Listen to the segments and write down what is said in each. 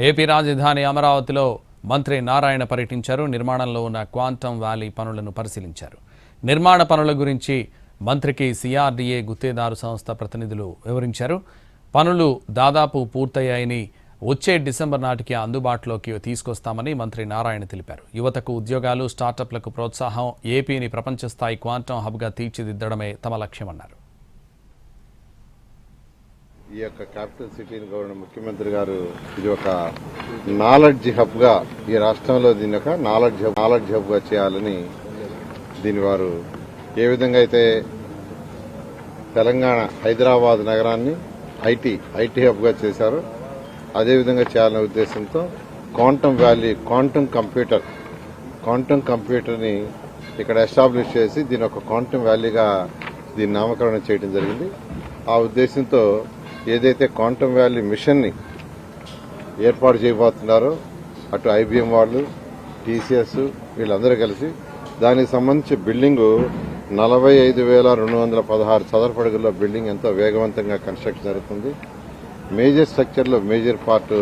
AP రాజధాని అమరావతిలో మంత్రి నారాయణ పర్యటించారు. నిర్మాణంలో ఉన్న క్వాంటమ్ వ్యాలీ పనులను పరిశీలించారు. నిర్మాణ పనుల గురించి మంత్రికి సిఆర్డీఏ గుత్తేదారు సంస్థ ప్రతినిధులు వివరించారు. పనులు దాదాపు పూర్తయ్యాయని, వచ్చే డిసెంబర్ నాటికి అందుబాటులోకి తీసుకొస్తామని మంత్రి నారాయణ తెలిపారు. యువతకు ఉద్యోగాలు, స్టార్టప్లకు ప్రోత్సాహం, ఏపీని ప్రపంచ స్థాయి క్వాంటమ్ హబ్గా తీర్చిదిద్దడమే తమ లక్ష్యమన్నారు. ఈ యొక్క క్యాపిటల్ సిటీని గౌరవ ముఖ్యమంత్రి గారు ఇది ఒక నాలెడ్జ్ హబ్ గా ఈ రాష్ట్రంలో దీని ఒక నాలెడ్జ్ హబ్ గా చేయాలని దీని వారు ఏ విధంగా అయితే తెలంగాణ హైదరాబాద్ నగరాన్ని ఐటీ హబ్ గా చేశారో అదేవిధంగా చేయాలనే ఉద్దేశంతో క్వాంటమ్ వ్యాలీ క్వాంటమ్ కంప్యూటర్ ని ఇక్కడ ఎస్టాబ్లిష్ చేసి దీని ఒక క్వాంటమ్ వ్యాలీగా దీన్ని నామకరణం చేయడం జరిగింది. ఆ ఉద్దేశంతో ఏదైతే క్వాంటమ్ వ్యాలీ మిషన్ ని ఏర్పాటు చేయబోతున్నారో అటు ఐబీఎం వాళ్ళు, టీసీఎస్ వీళ్ళందరూ కలిసి దానికి సంబంధించి బిల్డింగు 45,216 చదరపు అడుగుల బిల్డింగ్ ఎంతో వేగవంతంగా కన్స్ట్రక్షన్ జరుగుతుంది. మేజర్ స్ట్రక్చర్ లో మేజర్ పార్ట్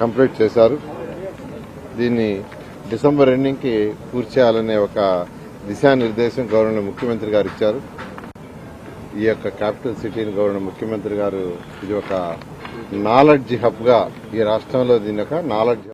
కంప్లీట్ చేశారు. దీన్ని డిసెంబర్ ఎండింగ్ కి పూర్తి చేయాలనే ఒక దిశానిర్దేశం గవర్నర్ ముఖ్యమంత్రి గారు ఇచ్చారు. ఈ యొక్క క్యాపిటల్ సిటీని గవర్నర్ ముఖ్యమంత్రి గారు ఇది ఒక నాలెడ్జ్ హబ్ గా ఈ రాష్ట్రంలో దీని ఒక నాలెడ్జ్